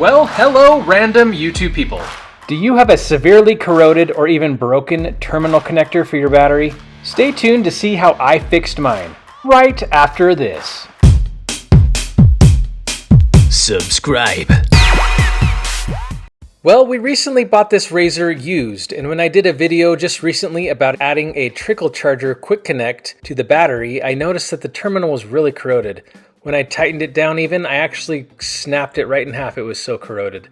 Well, hello random YouTube people. Do you have a severely corroded or even broken terminal connector for your battery? Stay tuned to see how I fixed mine, right after this. Subscribe. Well, we recently bought this RZR used, and when I did a video just recently about adding a trickle charger quick connect to the battery, I noticed that the terminal was really corroded. When I tightened it down even, I actually snapped it right in half. It was so corroded.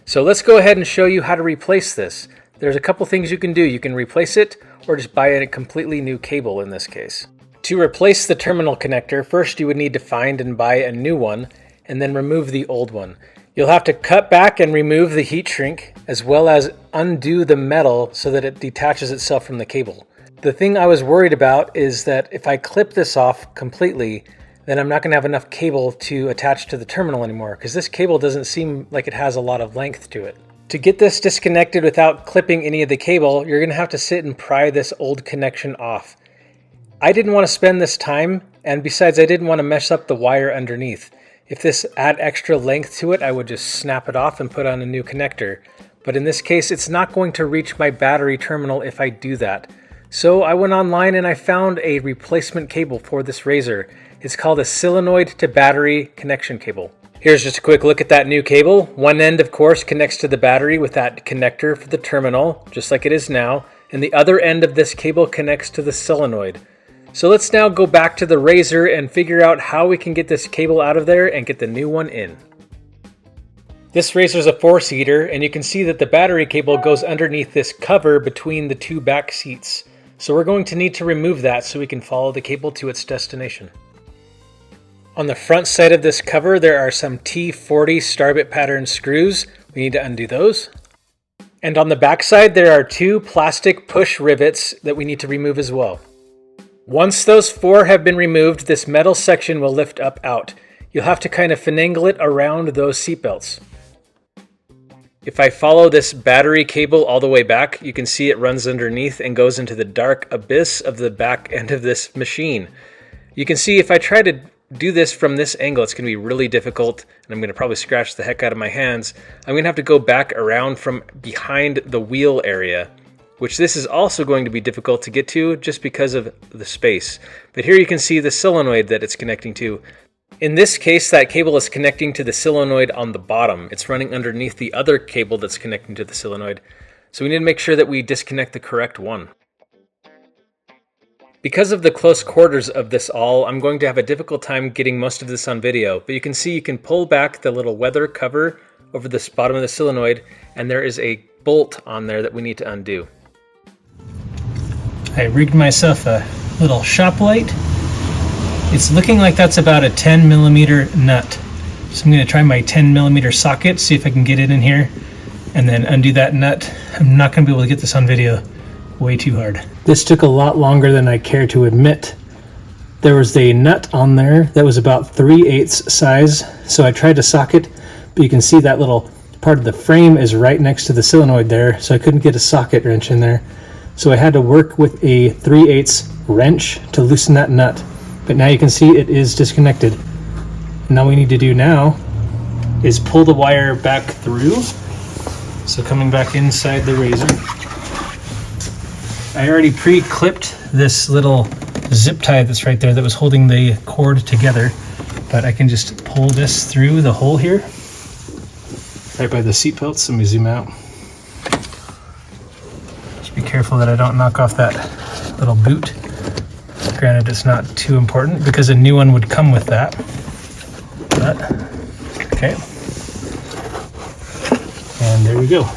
So let's go ahead and show you how to replace this. There's a couple things you can do. You can replace it or just buy a completely new cable in this case. To replace the terminal connector, first you would need to find and buy a new one and then remove the old one. You'll have to cut back and remove the heat shrink as well as undo the metal so that it detaches itself from the cable. The thing I was worried about is that if I clip this off completely, then I'm not going to have enough cable to attach to the terminal anymore because this cable doesn't seem like it has a lot of length to it. To get this disconnected without clipping any of the cable, you're going to have to sit and pry this old connection off. I didn't want to spend this time, and besides I didn't want to mess up the wire underneath. If this add extra length to it, I would just snap it off and put on a new connector. But in this case, it's not going to reach my battery terminal if I do that. So I went online and I found a replacement cable for this RZR. It's called a solenoid to battery connection cable. Here's just a quick look at that new cable. One end, of course, connects to the battery with that connector for the terminal, just like it is now. And the other end of this cable connects to the solenoid. So let's now go back to the RZR and figure out how we can get this cable out of there and get the new one in. This RZR is a 4-seater, and you can see that the battery cable goes underneath this cover between the two back seats. So we're going to need to remove that so we can follow the cable to its destination. On the front side of this cover, there are some T40 starbit pattern screws. We need to undo those. And on the back side, there are 2 plastic push rivets that we need to remove as well. Once those 4 have been removed, this metal section will lift up out. You'll have to kind of finagle it around those seatbelts. If I follow this battery cable all the way back, you can see it runs underneath and goes into the dark abyss of the back end of this machine. You can see if I try to do this from this angle, it's going to be really difficult, and I'm going to probably scratch the heck out of my hands. I'm going to have to go back around from behind the wheel area, which this is also going to be difficult to get to just because of the space. But here you can see the solenoid that it's connecting to. In this case, that cable is connecting to the solenoid on the bottom. It's running underneath the other cable that's connecting to the solenoid. So we need to make sure that we disconnect the correct one. Because of the close quarters of this all, I'm going to have a difficult time getting most of this on video, but you can see you can pull back the little weather cover over the bottom of the solenoid, and there is a bolt on there that we need to undo. I rigged myself a little shop light. It's looking like that's about a 10mm nut. So I'm going to try my 10mm socket, see if I can get it in here, and then undo that nut. I'm not going to be able to get this on video. Way too hard. This took a lot longer than I care to admit. There was a nut on there that was about 3/8 size, so I tried to socket, but you can see that little part of the frame is right next to the solenoid there, so I couldn't get a socket wrench in there. So I had to work with a 3/8 wrench to loosen that nut. But now you can see it is disconnected. And all we need to do now is pull the wire back through. So coming back inside the RZR. I already pre-clipped this little zip tie that's right there that was holding the cord together, but I can just pull this through the hole here, right by the seat belts. Let me zoom out. Just be careful that I don't knock off that little boot. Granted, it's not too important because a new one would come with that, but okay. And there we go.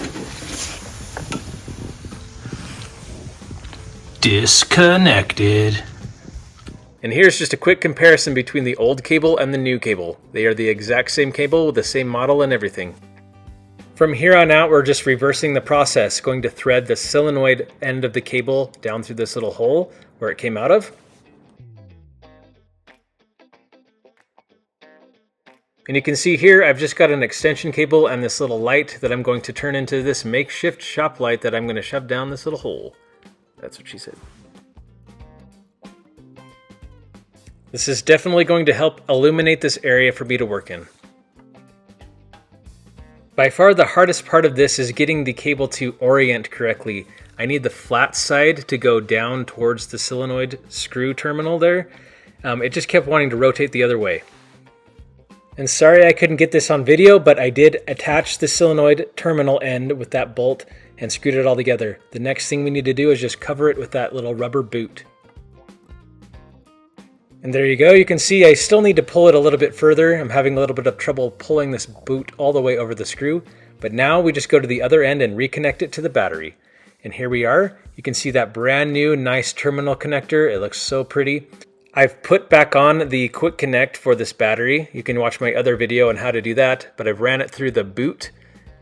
Disconnected. And here's just a quick comparison between the old cable and the new cable. They are the exact same cable with the same model and everything. From here on out, we're just reversing the process, going to thread the solenoid end of the cable down through this little hole where it came out of. And you can see here, I've just got an extension cable and this little light that I'm going to turn into this makeshift shop light that I'm going to shove down this little hole. That's what she said. This is definitely going to help illuminate this area for me to work in. By far the hardest part of this is getting the cable to orient correctly. I need the flat side to go down towards the solenoid screw terminal there. It just kept wanting to rotate the other way. And sorry I couldn't get this on video, but I did attach the solenoid terminal end with that bolt and screwed it all together. The next thing we need to do is just cover it with that little rubber boot. And there you go. You can see I still need to pull it a little bit further. I'm having a little bit of trouble pulling this boot all the way over the screw. But now we just go to the other end and reconnect it to the battery. And here we are. You can see that brand new nice terminal connector. It looks so pretty. I've put back on the quick connect for this battery. You can watch my other video on how to do that. But I've ran it through the boot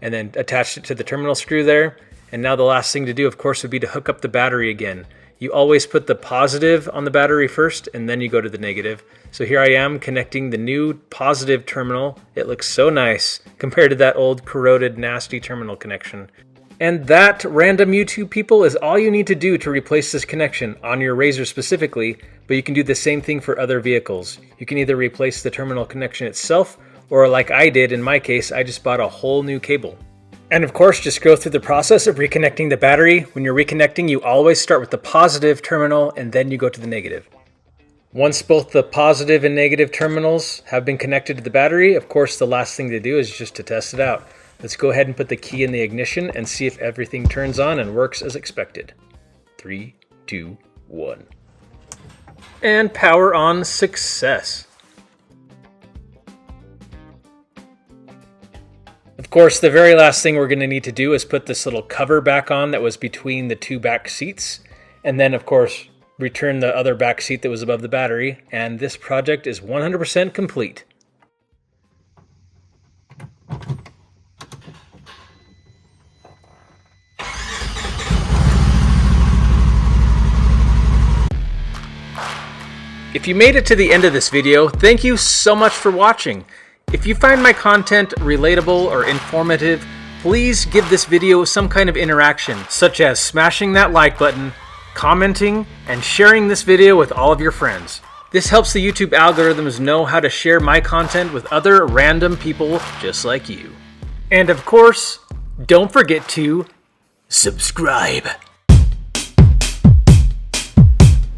and then attached it to the terminal screw there. And now the last thing to do, of course, would be to hook up the battery again. You always put the positive on the battery first, and then you go to the negative. So here I am connecting the new positive terminal. It looks so nice compared to that old corroded, nasty terminal connection. And that, random YouTube people, is all you need to do to replace this connection on your RZR specifically, but you can do the same thing for other vehicles. You can either replace the terminal connection itself, or like I did in my case, I just bought a whole new cable. And of course, just go through the process of reconnecting the battery. When you're reconnecting, you always start with the positive terminal and then you go to the negative. Once both the positive and negative terminals have been connected to the battery, of course, the last thing to do is just to test it out. Let's go ahead and put the key in the ignition and see if everything turns on and works as expected. 3, 2, 1. And power on success. Of course, the very last thing we're going to need to do is put this little cover back on that was between the two back seats. And then, of course, return the other back seat that was above the battery. And this project is 100% complete. If you made it to the end of this video, thank you so much for watching. If you find my content relatable or informative, please give this video some kind of interaction, such as smashing that like button, commenting, and sharing this video with all of your friends. This helps the YouTube algorithms know how to share my content with other random people just like you. And of course, don't forget to Subscribe.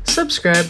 subscribe.